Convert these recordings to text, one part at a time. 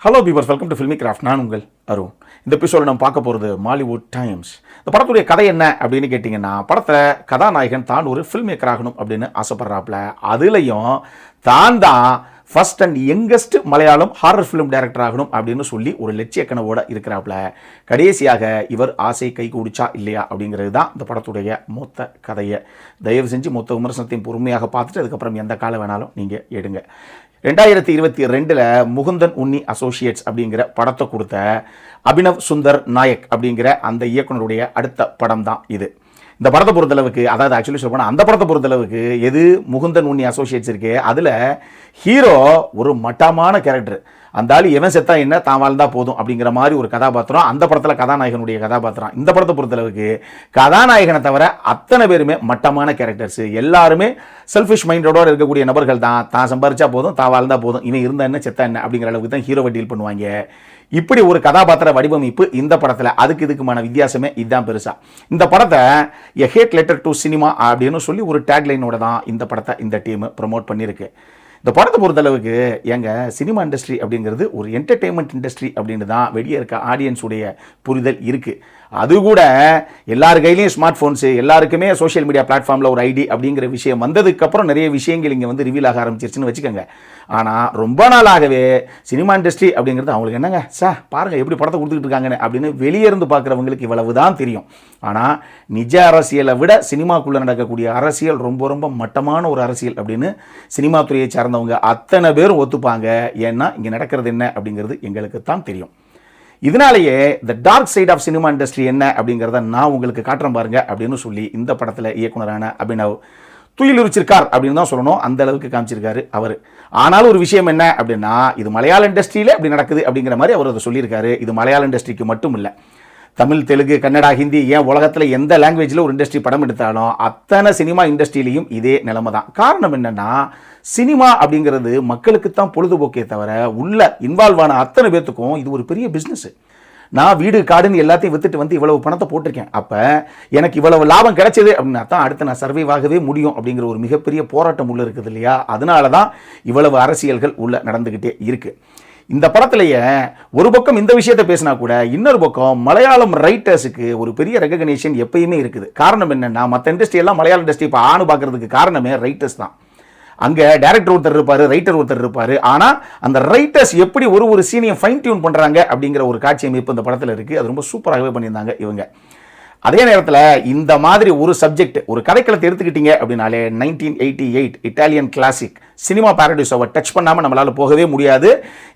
Hello beavers, welcome to filmi craft. நான் உங்கள் அருண். இந்த எபிசோட நம்ம பார்க்க போகிறது மாலிவுட் டைம்ஸ். இந்த படத்துடைய கதை என்ன அப்படின்னு கேட்டிங்கன்னா, படத்தில் கதாநாயகன் தான் ஒரு ஃபில்ம் மேக்கர் ஆகணும் அப்படின்னு ஆசைப்படுறாப்புல. அதுலேயும் தான் first and youngest Malayalam horror film director ஆகணும் அப்படின்னு சொல்லி ஒரு லட்சிய கனவோட இருக்கிறாப்புல. கடைசியாக இவர் ஆசை கை கூடிச்சா இல்லையா அப்படிங்கிறது தான் இந்த படத்துடைய மொத்த கதையை. தயவு செஞ்சு மொத்த விமர்சனத்தையும் பொறுமையாக பார்த்துட்டு அதுக்கப்புறம் எந்த காலம் வேணாலும் நீங்கள் எடுங்க. 2022 முகுந்தன் உன்னி அசோசியேட்ஸ் அப்படிங்கிற படத்தை கொடுத்த அபினவ் சுந்தர் நாயக் அப்படிங்கிற அந்த இயக்குனருடைய அடுத்த படம் தான் இது. இந்த படத்தை பொறுத்தளவுக்கு, அதாவது ஆக்சுவலி சொல்ல போனால் அந்த படத்தை பொறுத்தளவுக்கு எது முகுந்தன் உன்னி அசோசியேட்ஸ் இருக்கு, அதில் ஹீரோ ஒரு மட்டமான கேரக்டர். அந்த ஆள் எவன் செத்தா என்ன, தான் வாழ்ந்தா போதும் அப்படிங்கிற மாதிரி ஒரு கதாபாத்திரம் அந்த படத்தில் கதாநாயகனுடைய கதாபாத்திரம். இந்த படத்தை பொறுத்தளவுக்கு கதாநாயகனை தவிர அத்தனை பேருமே மட்டமான கேரக்டர்ஸ். எல்லாருமே செல்ஃபிஷ் மைண்டோட இருக்கக்கூடிய நபர்கள் தான். தான் சம்பாரிச்சா போதும், தான் வாழ்ந்தா போதும், இவன் இருந்தா என்ன செத்தா என்ன அப்படிங்கிற அளவுக்கு தான் ஹீரோவை டீல் பண்ணுவாங்க. இப்படி ஒரு கதாபாத்திர வடிவமைப்பு இந்த படத்தில். அதுக்கு இதுக்குமான வித்தியாசமே இதுதான் பெருசா. இந்த படத்தை எ ஹேட் லெட்டர் டு சினிமா அப்படின்னு சொல்லி ஒரு டேக்லைனோட தான் இந்த படத்தை இந்த டீம் ப்ரமோட் பண்ணியிருக்கு. இந்த படத்தை பொறுத்தளவுக்கு எங்க சினிமா இண்டஸ்ட்ரி அப்படிங்கிறது ஒரு என்டர்டெயின்மெண்ட் இண்டஸ்ட்ரி அப்படின்னு தான் வெளியே இருக்க ஆடியன்ஸுடைய புரிதல் இருக்குது. அது கூட எல்லார் கையிலையும் ஸ்மார்ட் ஃபோன்ஸு, எல்லாருக்குமே சோஷியல் மீடியா பிளாட்ஃபார்மில் ஒரு ஐடி அப்படிங்கிற விஷயம் வந்ததுக்கப்புறம் நிறைய விஷயங்கள் இங்கே வந்து ரிவீல் ஆக ஆரம்பிச்சிருச்சுன்னு வச்சுக்கோங்க. ஆனால் ரொம்ப நாளாகவே சினிமா இண்டஸ்ட்ரி அப்படிங்கிறது அவங்களுக்கு என்னங்க சார் பாருங்கள் எப்படி படத்தை கொடுத்துக்கிட்டு இருக்காங்கன்னு அப்படின்னு வெளியே இருந்து பார்க்குறவங்களுக்கு இவ்வளவு தான் தெரியும். ஆனால் நிஜ அரசியலை விட சினிமாக்குள்ளே நடக்கக்கூடிய அரசியல் ரொம்ப ரொம்ப மட்டமான ஒரு அரசியல் அப்படின்னு சினிமா துறையை சார்ந்தவங்க அத்தனை பேரும் ஒத்துப்பாங்க. ஏன்னா இங்கே நடக்கிறது என்ன அப்படிங்கிறது எங்களுக்கு தான் தெரியும். இதனாலேயே the dark side of cinema industry என்ன அப்படிங்கிறத நான் உங்களுக்கு காட்டுறேன் பாருங்க அப்படின்னு சொல்லி இந்த படத்தில் இயக்குனரான அபினவ் துயிலுரிச்சிருக்கார் அப்படின்னு தான் சொல்லணும். அந்த அளவுக்கு காமிச்சிருக்காரு அவர். ஆனாலும் ஒரு விஷயம் என்ன அப்படின்னா, இது மலையாள இண்டஸ்ட்ரியில அப்படி நடக்குது அப்படிங்கிற மாதிரி அவர் அதை சொல்லியிருக்காரு. இது மலையாள இண்டஸ்ட்ரிக்கு மட்டும் இல்லை, தமிழ், தெலுங்கு, கன்னடா, ஹிந்தி, ஏன் உலகத்தில் எந்த லாங்குவேஜில் ஒரு இண்டஸ்ட்ரி படம் எடுத்தாலும் அத்தனை சினிமா இண்டஸ்ட்ரியிலையும் இதே நிலைமை தான். காரணம் என்னன்னா, சினிமா அப்படிங்கிறது மக்களுக்கு தான் பொழுதுபோக்கே தவிர உள்ள இன்வால்வ் ஆன அத்தனை பேர்த்துக்கும் இது ஒரு பெரிய பிஸ்னஸ். நான் வீடு காடுன்னு எல்லாத்தையும் வித்துட்டு வந்து இவ்வளவு பணத்தை போட்டிருக்கேன், அப்போ எனக்கு இவ்வளவு லாபம் கிடைச்சது அப்படின்னா தான் அடுத்து நான் சர்வைவ் ஆகவே முடியும் அப்படிங்கிற ஒரு மிகப்பெரிய போராட்டம் உள்ள இருக்குது இல்லையா. அதனால தான் இவ்வளவு அரசியல்கள் உள்ள நடந்துக்கிட்டே இருக்கு. இந்த படத்திலேயே ஒரு பக்கம் இந்த விஷயத்தை பேசினா கூட இன்னொரு பக்கம் மலையாளம் ரைட்டர்ஸுக்கு ஒரு பெரிய ரெகக்னேஷன் எப்பயுமே இருக்குது. காரணம் என்னன்னா, மற்ற இண்டஸ்ட்ரி எல்லாம் மலையாள இண்டஸ்ட்ரி இப்போ ஆணு பார்க்கறதுக்கு காரணமே ரைட்டர்ஸ் தான். அங்கே டைரக்டர் ஒருத்தர் இருப்பார், ரைட்டர் ஒருத்தர் இருப்பார். ஆனால் அந்த ரைட்டர்ஸ் எப்படி ஒரு சீனியை ஃபைன் டியூன் பண்ணுறாங்க அப்படிங்கிற ஒரு காட்சி அமைப்பு இந்த படத்தில் இருக்குது. அது ரொம்ப சூப்பராகவே பண்ணியிருந்தாங்க இவங்க. அதே நேரத்தில் இந்த மாதிரி ஒரு சப்ஜெக்ட், ஒரு கதைக்களத்தை எடுத்துக்கிட்டீங்க அப்படின்னாலே 1988 இட்டாலியன் கிளாசிக் சினிமா பாரடைஸோவை டச் பண்ணாமல் நம்மளால் போகவே முடியாது.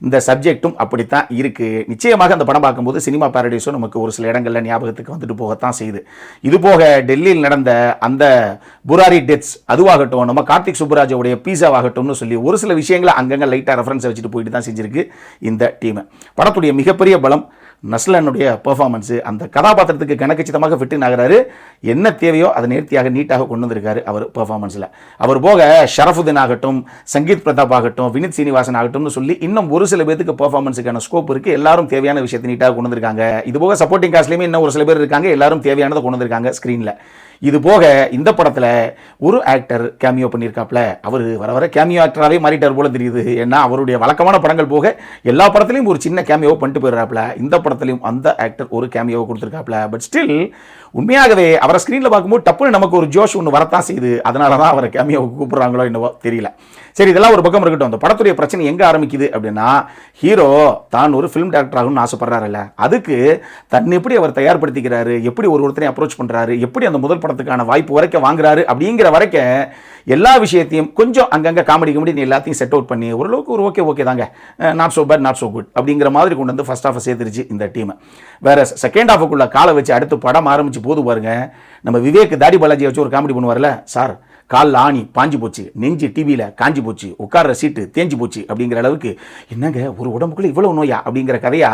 இந்த சப்ஜெக்டும் அப்படித்தான் இருக்குது. நிச்சயமாக அந்த படம் பார்க்கும்போது சினிமா பாரடைஸோ நமக்கு ஒரு சில இடங்களில் ஞாபகத்துக்கு வந்துட்டு போகத்தான் செய்யுது. இது போக டெல்லியில் நடந்த அந்த புராரி டெத்ஸ் அதுவாகட்டும், நம்ம கார்த்திக் சுப்புராஜோடைய பீஸாவாகட்டும்னு சொல்லி ஒரு சில விஷயங்களை அங்கங்கே லைட்டாக ரெஃபரன்ஸை வச்சுட்டு போயிட்டு தான் செஞ்சிருக்கு இந்த டீம். படத்துடைய மிகப்பெரிய பலம் நஸ்லனுடைய பெர்ஃபார்மன்ஸு. அந்த கதாபாத்திரத்துக்கு கணக்கச்சிதமாக ஃபிட்டின் ஆகிறாரு. என்ன தேவையோ அதை நேர்த்தியாக நீட்டாக கொண்டு வந்திருக்காரு அவர் பெர்ஃபார்மன்ஸில். அவர் போக ஷரஃபுதீன் ஆகட்டும், சங்கீத் பிரதாப் ஆகட்டும், வினித் சீனிவாசன் ஆகட்டும்னு சொல்லி இன்னும் ஒரு சில பேருக்கு பெர்ஃபார்மன்ஸுக்கான ஸ்கோப் இருக்குது. எல்லாரும் தேவையான விஷயத்தை நீட்டாக கொண்டு வந்திருக்காங்க. இது போக சப்போர்ட்டிங் காஸ்ட்லேயுமே இன்னும் ஒரு சில பேர் இருக்காங்க. எல்லாரும் தேவையானதை கொண்டு வந்திருக்காங்க ஸ்க்ரீனில். இது போக இந்த படத்தில் ஒரு ஆக்டர் கேமியோ பண்ணியிருக்காப்ல. அவர் வர வர கேமியோ ஆக்டராகவே மாறிட்டார் போல தெரியுது. ஏன்னா அவருடைய வழக்கமான படங்கள் போக எல்லா படத்துலையும் ஒரு சின்ன கேமியோ பண்ணிட்டு போயிடுறாப்ல. இந்த படத்துலையும் அந்த ஆக்டர் ஒரு கேமியோவை கொடுத்துருக்காப்ல. பட் ஸ்டில் உண்மையாகவே அவரை ஸ்க்ரீனில் பார்க்கும்போது டப்புன்னு நமக்கு ஒரு ஜோஷ் ஒன்று வரத்தான் செய்யுது. அதனால தான் அவரை கேமியோவுக்கு கூப்பிட்றாங்களோ என்னவோ தெரியல. சரி, இதெல்லாம் ஒரு பக்கம் இருக்கட்டும். அந்த படத்துடைய பிரச்சனை எங்கே ஆரம்பிக்குது அப்படின்னா, ஹீரோ தான் ஒரு ஃபிலிம் டைரக்டர் ஆகணும்னு ஆசைப்படுறாருல்ல, அதுக்கு தன்னை எப்படி அவர் தயார்படுத்திக்கிறாரு, எப்படி ஒருத்தரையும் அப்ரோச் பண்ணுறாரு, எப்படி அந்த முதல் படத்துக்கான வாய்ப்பு வரைக்கும் வாங்குறாரு அப்படிங்கிற வரைக்கும் எல்லா விஷயத்தையும் கொஞ்சம் அங்கங்கே காமெடி எல்லாத்தையும் செட் அவுட் பண்ணி ஓரளவுக்கு ஒரு ஓகே தாங்க, not so bad not so good அப்படிங்கிற மாதிரி கொண்டு வந்து ஃபர்ஸ்ட் ஹாஃபை சேர்த்துருச்சு இந்த டீம். வேற செகண்ட் ஹாஃபுக்குள்ள காலை வச்சு அடுத்து படம் ஆரம்பிச்சு போது பாருங்க, நம்ம விவேக் தாடி பாலாஜியை வச்சு ஒரு காமெடி பண்ணுவார்ல, சார் காலில் ஆணி பாஞ்சு போச்சு, நெஞ்சு டிவியில் காஞ்சி போச்சு, உட்கார்ற சீட்டு தேஞ்சு போச்சு அப்படிங்கிற அளவுக்கு, என்னங்க ஒரு உடம்புக்குள்ள இவ்வளோ நோயா அப்படிங்கிற கதையா,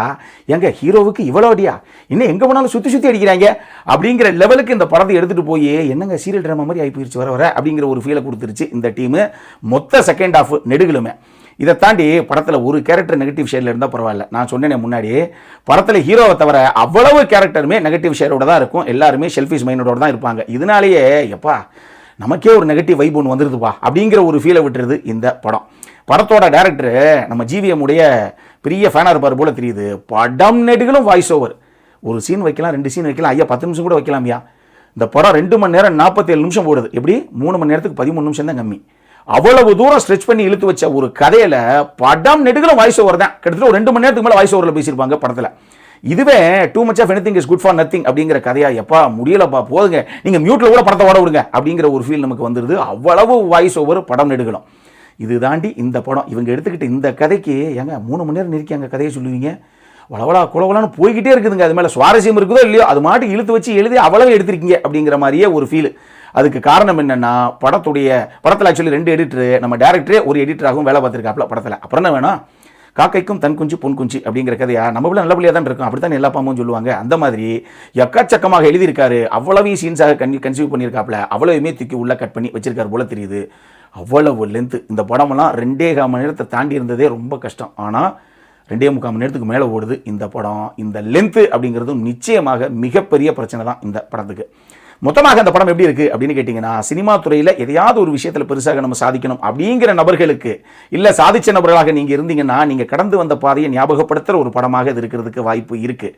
எங்க ஹீரோவுக்கு இவ்வளோ அடியா, இன்னும் எங்கே போனாலும் சுற்றி அடிக்கிறாங்க அப்படிங்கிற லெவலுக்கு இந்த படத்தை எடுத்துகிட்டு போய் என்னங்க சீரியல் ட்ராமா மாதிரி ஆகி போயிடுச்சு வர அப்படிங்கிற ஒரு ஃபீலை கொடுத்துருச்சு இந்த டீமு. மொத்த செகண்ட் ஹாஃப் நெடுகிலுமே இதை தாண்டி படத்தில் ஒரு கேரக்டர் நெகட்டிவ் ஷேடில் இருந்தால் பரவாயில்ல. நான் சொன்னேனே முன்னாடி, படத்தில் ஹீரோவை தவிர அவ்வளவு கேரக்டருமே நெகட்டிவ் ஷேடோட தான் இருக்கும். எல்லாருமே செல்ஃபிஷ் மைண்டோட தான் இருப்பாங்க. இதனாலேயே எப்பா நமக்கே ஒரு நெகட்டிவ் வைப் ஒன்று வந்துருதுப்பா அப்படிங்கிற ஒரு ஃபீலை விட்டுருது இந்த படம். படத்தோட டைரக்டர் நம்ம ஜிவிஎம் உடைய பெரிய ஃபேனாக இருப்பார் போல தெரியுது. படம் நெடுகளும் வாய்ஸ் ஓவர். ஒரு சீன் வைக்கலாம், 2 சீன் வைக்கலாம், ஐயா 10 நிமிஷம் கூட வைக்கலாம்யா. இந்த படம் 2 மணி நேரம் 47 நிமிஷம் போடுது. எப்படி 3 மணி நேரத்துக்கு 13 நிமிஷம் தான் கம்மி. அவ்வளவு தூரம் ஸ்ட்ரெச் பண்ணி இழுத்து வச்ச ஒரு கதையில படம் நெடுகளும் வாய்ஸ் ஓவர் தான். கிட்டத்தட்ட ஒரு 2 மணி நேரத்துக்கு மேலே வாய்ஸ் ஓவரில் பேசியிருப்பாங்க படத்தில். இதுவே too much of anything is good for nothing அப்படிங்கிற கதையா, எப்பா முடியலப்பா போதுங்க, நீங்க மியூட்ல கூட படத்தை ஓட விடுங்க அப்படிங்கிற ஒரு ஃபீல் நமக்கு வந்துருது. அவ்வளவு வாய்ஸ் ஓவர் படம் நெடுகளும். இது தாண்டி இந்த படம் இவங்க எடுத்துக்கிட்டு இந்த கதைக்கு ஏங்க 3 மணி நேரம் நெருக்கி அங்கே கதையை சொல்லுவீங்க, வளவளா குளவலான்னு போய்கிட்டே இருக்குதுங்க. அது மேலே சுவாரஸ்யம் இருக்குதோ இல்லையோ, அது மாட்டுக்கு இழுத்து வச்சு எழுதி அவ்வளவு எடுத்திருக்கீங்க அப்படிங்கிற மாதிரியே ஒரு ஃபீல். அதுக்கு காரணம் என்னன்னா, படத்தில் ஆக்சுவலி 2 எடிட்டர், நம்ம டேரக்டரே ஒரு எடிட்டராகவும் வேலை பார்த்துருக்காப்ல படத்தில். அப்புறம் என்ன வேணும், காக்கைக்கும் தன் குஞ்சு பொன் குஞ்சு அப்படிங்கிற கதையா நம்ம விட நல்ல பிள்ளையாக தான் இருக்கும், அப்படித்தான் எல்லா பாம்பும் சொல்லுவாங்க. அந்த மாதிரி எக்கச்சக்கமாக எழுதியிருக்காரு. அவ்வளவு சீன்ஸாக கன்சியூவ் பண்ணியிருக்காப்ல, அவ்வளவுமே தூக்கி உள்ள கட் பண்ணி வச்சிருக்காரு போல தெரியுது. அவ்வளவு லென்த்து. இந்த படமெல்லாம் 2.25 மணி நேரத்தை தாண்டி இருந்ததே ரொம்ப கஷ்டம். ஆனால் 2.25 மணி நேரத்துக்கு மேலே ஓடுது இந்த படம். இந்த லென்த்து அப்படிங்கிறதும் நிச்சயமாக மிகப்பெரிய பிரச்சனை தான் இந்த படத்துக்கு. மொத்தமாக அந்த படம் எப்படி இருக்குது அப்படின்னு கேட்டிங்கன்னா, சினிமா துறையில் எதையாவது ஒரு விஷயத்தில் பெருசாக நம்ம சாதிக்கணும் அப்படிங்கிற நபர்களுக்கு, இல்லை சாதித்த நபர்களாக நீங்கள் இருந்தீங்கன்னா நீங்கள் கடந்து வந்த பாதையை ஞாபகப்படுத்துகிற ஒரு படமாக இது இருக்கிறதுக்கு வாய்ப்பு இருக்குது.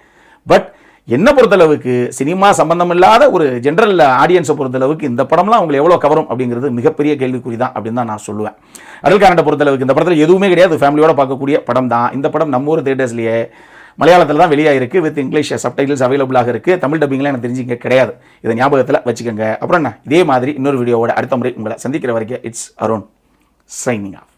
பட் என்ன பொறுத்தளவுக்கு சினிமா சம்பந்தம் இல்லாத ஒரு ஜென்ரல் ஆடியன்ஸை பொறுத்தளவுக்கு இந்த படம்லாம் அவங்களை எவ்வளோ கவரும் அப்படிங்கிறது மிகப்பெரிய கேள்விக்குறி தான் அப்படின்னு தான் நான் சொல்லுவேன். அடல்காரண்டை பொறுத்தளவுக்கு இந்த படத்தில் எதுவுமே கிடையாது, ஃபேமிலியோட பார்க்கக்கூடிய படம் தான். இந்த படம் நம்ம ஊர் தியேட்டர்ஸ்லேயே மலையாளத்தில் தான் வெளியாகிருக்கு, வித் இங்கிலீஷ் சப்டைட்டில்ஸ் அவைலபிளாக இருக்குது. தமிழ் டப்பிங்லாம் எனக்கு தெரிஞ்சுங்க கிடையாது, இதை ஞாபகத்தில் வச்சுக்கோங்க. அப்புறம் என்ன, இதே மாதிரி இன்னொரு வீடியோவோட அடுத்த முறை உங்களை சந்திக்கிற வரைக்கும் இட்ஸ் அருண் சைனிங் ஆஃப்.